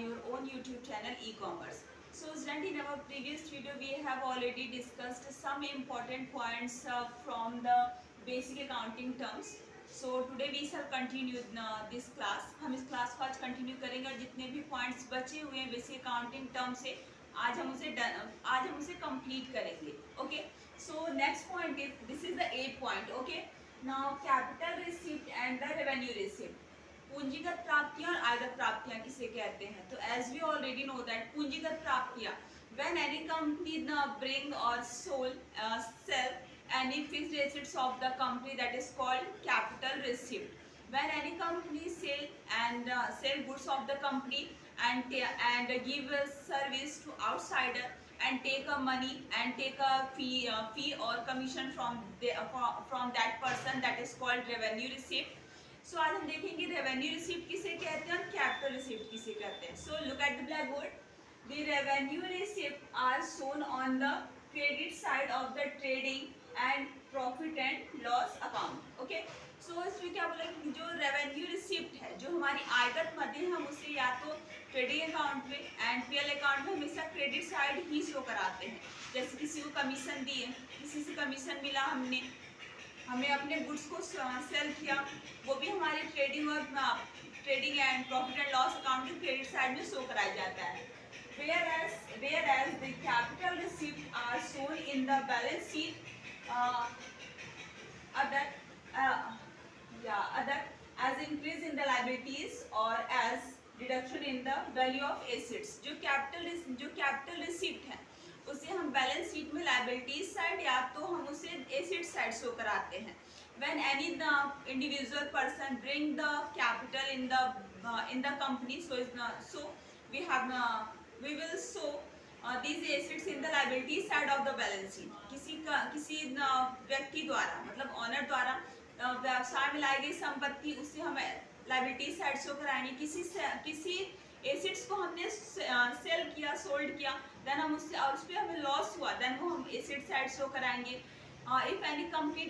your own YouTube channel e-commerce. So student, in our previous video we have already discussed some important points from the basic accounting terms. So today we shall continue this class. हम इस class को आज continue करेंगे और जितने भी points बचे हुए हैं बेसिक अकाउंटिंग टर्म से आज हम उसे कंप्लीट करेंगे. Okay, so next point is this is the 8th point. Okay, now capital receipt and the revenue receipt. पूंजीगत प्राप्तियां और आयगत प्राप्तियां किसे कहते हैं? तो as we already know that पूंजीगत प्राप्तियां व्हेन एनी कंपनी ब्रिंग और sell any fixed assets of the company, that is called capital receipt. When any company sell goods of the company and give a service to outsider and take a money and take a fee or commission from that person, that is called revenue receipt. So आज हम देखेंगे revenue receipt किसे कहते हैं और capital receipt किसे कहते हैं. So look at the black board. The revenue receipt are shown on the credit side of the trading and profit and loss account. Okay, so इसमें क्या बोला कि जो रेवेन्यू रिसिप्ट है, जो हमारी आयगत मद है, हम उसे या तो ट्रेडिंग अकाउंट में एंड पीएल अकाउंट में हमेशा क्रेडिट साइड ही शो कराते हैं. जैसे किसी को कमीशन दिए, किसी से कमीशन मिला, हमने अपने गुड्स को सेल किया, वो भी हमारे trading and profit and loss account के क्रेडिट साइड में शो कराया जाता है. Whereas the capital receipts are shown in the balance sheet other as increase in the liabilities or as reduction in the value of assets. जो capital receipt है उसे हम balance sheet में liabilities side या तो हम उसे एसेट साइड शो कराते हैं. When any individual person bring the capital in the company, so we will show these assets in the liability side of the balance sheet. किसी व्यक्ति द्वारा मतलब ऑनर द्वारा व्यवसाय में लाई गई संपत्ति उसे हम लाइबिलिटी साइड शो कराएंगे. किसी एसेट्स को हमने सेल किया, सोल्ड किया, देन हम उससे और उस पर हमें लॉस हुआ, देन वो हम एसेट साइड शो कराएंगे. If any company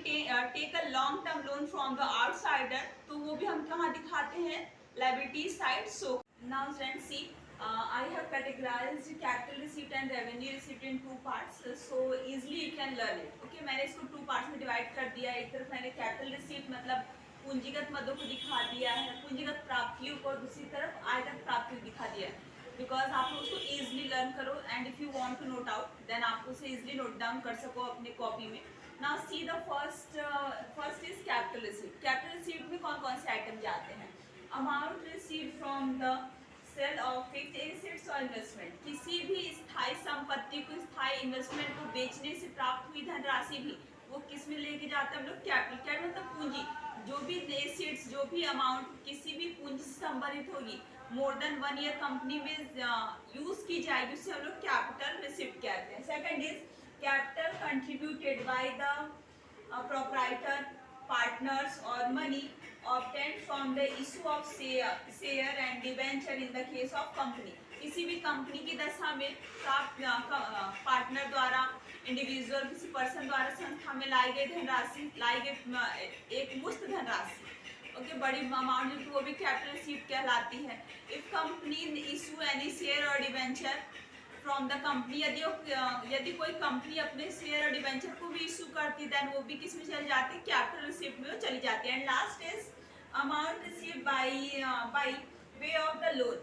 take a long term loan from the outsider, तो वो भी हम कहाँ दिखाते हैं? Liability side show. Now friends see, I have categorized capital receipt and revenue receipt in 2 parts, so easily you can learn it. Okay, मैंने इसको 2 parts में डिवाइड कर दिया है. एक तरफ मैंने कैपिटल रिसीप्ट मतलब पूंजीगत मदों को दिखा दिया है, पूंजीगत प्राप्तियों को, और दूसरी तरफ आयगत प्राप्तियों को दिखा दिया है. बिकॉज आप उसको ईजिली लर्न करो and if you want to note out then आप उसे ईजिली नोट डाउन कर सको अपने कॉपी में. Now see the first is capital receipt. Capital receipt में कौन कौन से आइटम जाते हैं? Amount received from the sale of fixed assets और इन्वेस्टमेंट. किसी भी स्थायी संपत्ति को, स्थायी इन्वेस्टमेंट को बेचने से प्राप्त हुई धनराशि भी वो किस में लेके जाते हैं हम लोग? कैपिटल मतलब पूंजी. जो भी एसेट्स, जो भी अमाउंट किसी भी पूंजी से संबंधित होगी, मोर देन 1 ईयर कंपनी में यूज की जाएगी, उससे हम लोग कैपिटल रिसिप्ट कहते हैं. Second is capital contributed by the proprietor, partners और money obtained from the issue of share and debenture in the case of company. किसी भी कंपनी की दशा में पार्टनर द्वारा, इंडिविजुअल किसी पर्सन द्वारा संस्था में लाई गई धनराशि, एक मुफ्त धनराशि, ओके, बड़ी अमाउंट, जो वो भी कैपिटल रिसीप्ट कहलाती है. If company issue any share और डिबेंचर फ्रॉम द कंपनी, यदि कोई कंपनी अपने शेयर और डिबेंचर को भी इशू करती है देन वो भी किस में चली जाती है? कैपिटल रिसीप्ट में वो चली जाती है. And last is amount received by way of the loan.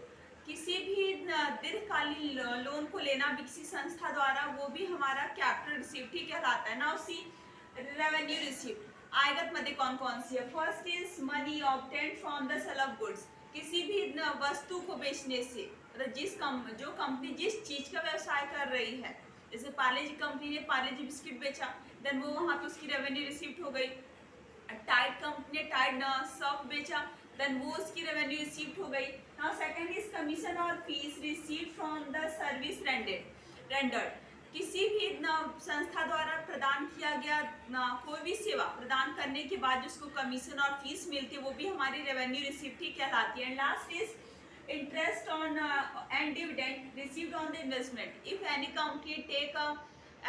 किसी भी दीर्घकालीन लोन को लेना भी किसी संस्था द्वारा, वो भी हमारा कैपिटल रिसीप्ट ही कहलाता है. Now see revenue receipt. आयगत मदे कौन कौन सी है? First is money obtained from the sale of goods. किसी भी वस्तु को बेचने से, जो कंपनी जिस चीज का व्यवसाय कर रही है, जैसे पार्ले जी कंपनी ने पार्ले जी बिस्किट बेचा, देन वो वहाँ पे उसकी रेवेन्यू रिसीप्ट हो गई. टाइड कंपनी ने टाइड सर्फ बेचा, देन वो उसकी रेवेन्यू रिसीप्ट हो गई. नाउ सेकंड इज कमीशन और fees received from the service rendered. किसी भी संस्था द्वारा प्रदान किया गया कोई भी सेवा प्रदान करने के बाद जिसको कमीशन और फीस मिलती है, वो भी हमारी रेवेन्यू रिसीप्ट ही कहलाती है. And last is interest on and dividend received on the investment. If any company take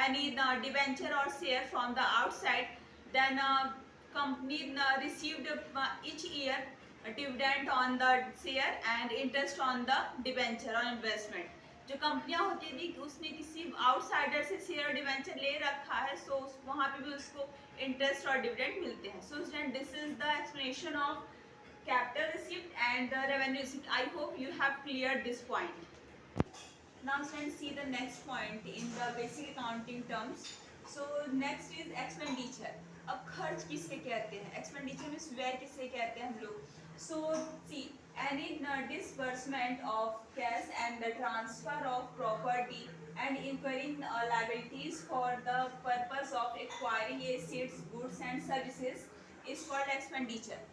any debenture or share from the outside, then company received each year dividend on the share and interest on the debenture on investment. जो कंपनियां होती है उसने किसी outsider से share और debenture ले रखा है, सो वहाँ पे भी उसको इंटरेस्ट और डिविडेंड मिलते हैं। So student, this is the explanation of capital receipt and the revenue receipt. I hope you have cleared this point. Now students, see the next point in the basic accounting terms. So next is expenditure. अब खर्च किसे कहते हैं? Expenditure means व्यय किसे कहते हैं हम लोग? So see, any disbursement of cash and the transfer of property and incurring liabilities for the purpose of acquiring assets, goods and services is called expenditure.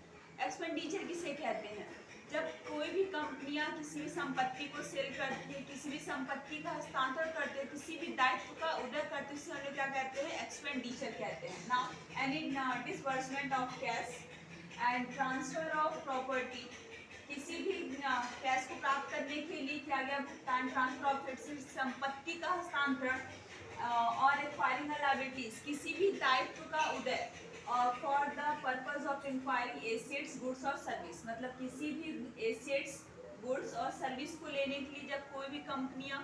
Expenditure किसे कहते हैं? जब कोई भी कंपनियां किसी भी संपत्ति को सेल करती है, किसी भी संपत्ति का हस्तांतरण करते हैं, किसी भी दायित्व का उदय करते हैं, उसे हम लोग क्या कहते हैं? एक्सपेंडिचर कहते हैं। Now any disbursement of cash and transfer of property, किसी भी कैश को प्राप्त करने के लिए किया गया भुगतान, ट्रांसफर ऑफ संपत्ति का हस्तांतरण और एक्वायरिंग लायबिलिटीज, किसी भी दायित्व का उदय for the purpose of inquiring assets, goods और सर्विस, मतलब किसी भी एसेट्स, गुड्स और सर्विस को लेने के लिए जब कोई भी कंपनियां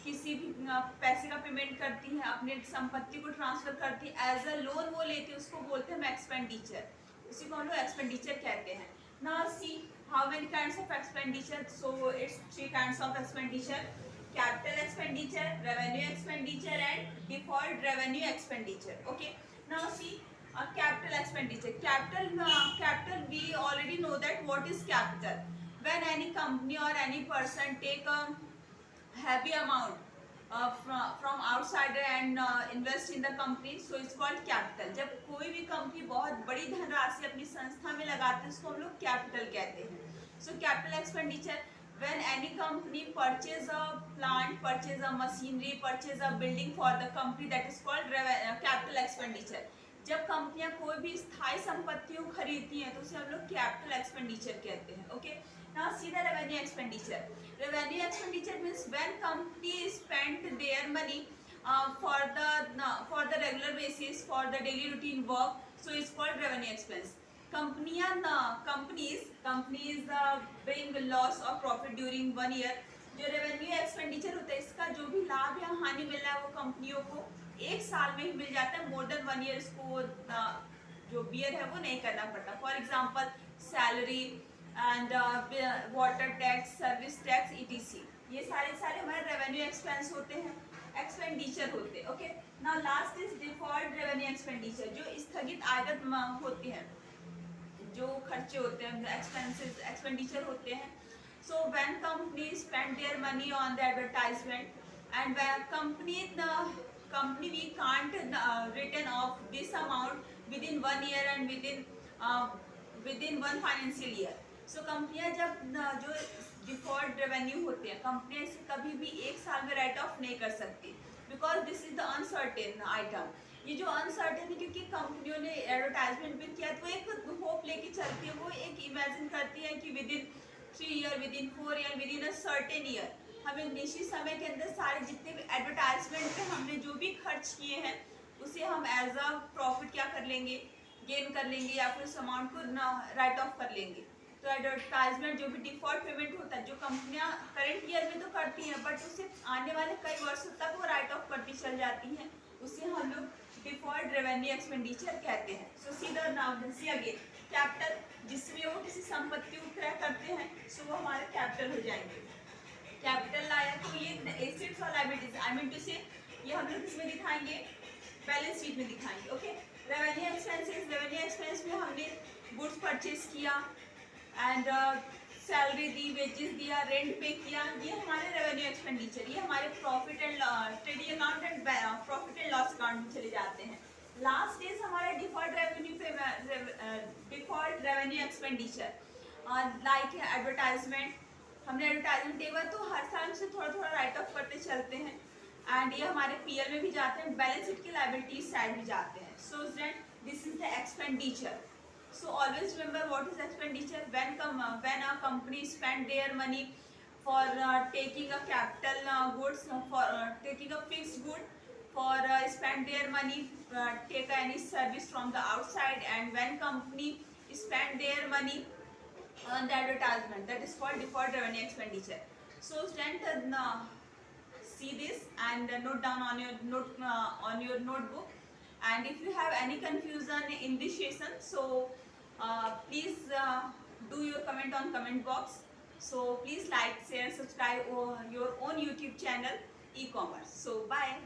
किसी भी पैसे का पेमेंट करती हैं, अपने संपत्ति को ट्रांसफर करती है, एज अ लोन वो लेती है, उसको बोलते हैं एक्सपेंडिचर। उसी को हम लोग एक्सपेंडिचर कहते हैं। Now see how many kinds of expenditure? So it's 3 kinds of expenditure: capital expenditure, revenue expenditure and default revenue expenditure. Okay, now see capital expenditure. Capital we already know that what is capital. When any company or any person take a heavy amount from outsider and invest in the company, so it's called capital. जब कोई भी company बहुत बड़ी धनराशि अपनी संस्था में लगाती है, उसको हम लोग कैपिटल कहते हैं। So capital expenditure, when any company purchase a plant, purchase a machinery, purchase a building for the company, that is called capital expenditure. जब कंपनियां कोई भी स्थायी संपत्तियों खरीदती हैं तो उसे हम लोग कैपिटल एक्सपेंडिचर कहते हैं। Okay, now see the revenue expenditure. Revenue expenditure means when company spend their money for the regular basis for the daily routine work, so it's called revenue expense. Companies bring loss or profit during 1 year. जो revenue expenditure होता है, इसका जो भी लाभ या हानि मिल रहा है वो कंपनियों को एक साल में ही मिल जाता है। मोर देन 1 ईयर इसको जो बियर है वो नहीं करना पड़ता। For example salary and water tax, service tax, ETC, ये सारे हमारे रेवेन्यू एक्सपेंस होते हैं, एक्सपेंडिचर होते हैं। Okay, now last is default revenue expenditure, जो स्थगित आगत होती हैं, जो खर्चे होते हैं, एक्सपेंसेस, एक्सपेंडिचर होते हैं। So when company spend their money on the advertisement and when company we can't return off this amount within 1 year and within 1 financial year. So कंपनियां जब जो डिफॉल्ट रेवेन्यू होते हैं, कंपनियां इसे कभी भी एक साल में राइट ऑफ नहीं कर सकती, because this is the uncertain item. ये जो अनसर्टेन है, क्योंकि कंपनियों ने एडवर्टाइजमेंट भी किया तो एक होप लेके चलती है, वो एक इमेजिन करती है कि within 3 year, within 4 year, within a certain year हमें निश्चित समय के अंदर सारे जितने भी एडवर्टाइजमेंट पे हमने जो भी खर्च किए हैं उसे हम एज अ प्रॉफिट क्या कर लेंगे, गेन कर लेंगे, या फिर उस अमाउंट को राइट ऑफ कर लेंगे। तो एडवर्टाइजमेंट जो भी डिफॉल्ट पेमेंट होता है, जो कंपनियां करंट ईयर में तो करती हैं बट उसे आने वाले कई वर्षों तक वो राइट ऑफ करती चल जाती हैं, उसे हम लोग डिफॉल्ट रेवेन्यू एक्सपेंडिचर कहते हैं। सो सीधा नाउ सी अगेन कैपिटल, जिसमें वो किसी संपत्ति को क्रय करते हैं, सो वो हमारे कैपिटल हो जाएंगे। कैपिटल लाया तो ये एसेट्स और लायबिलिटीज, आई मीन टू से ये हम लोग किसमें दिखाएंगे, बैलेंस शीट में दिखाएंगे। Okay, revenue expenses, revenue expense में हमने गुड्स परचेज किया एंड सैलरी दी, वेजेस दिया, रेंट पे किया, ये हमारे रेवेन्यू एक्सपेंडिचर, ये हमारे profit and trading account and profit and loss account में चले जाते हैं। लास्ट इज हमारा default revenue expenditure, like advertisement. हमने एडवर्टाइजमेंट देगा तो हर साल से थोड़ा थोड़ा राइट ऑफ करते चलते हैं, एंड ये हमारे PL में भी जाते हैं, बैलेंस शीट की लायबिलिटी साइड भी जाते हैं। So student, this is the expenditure. So always remember what is expenditure. When a company spend their money for taking a capital goods, for taking a fixed good, for spend their money take any service from the outside, and when company spend their money the advertisement, that is called deferred revenue expenditure. So student, see this and note down on your notebook. And if you have any confusion in this session, so please do your comment on comment box. So please like, share, subscribe your own YouTube channel e-commerce. So bye.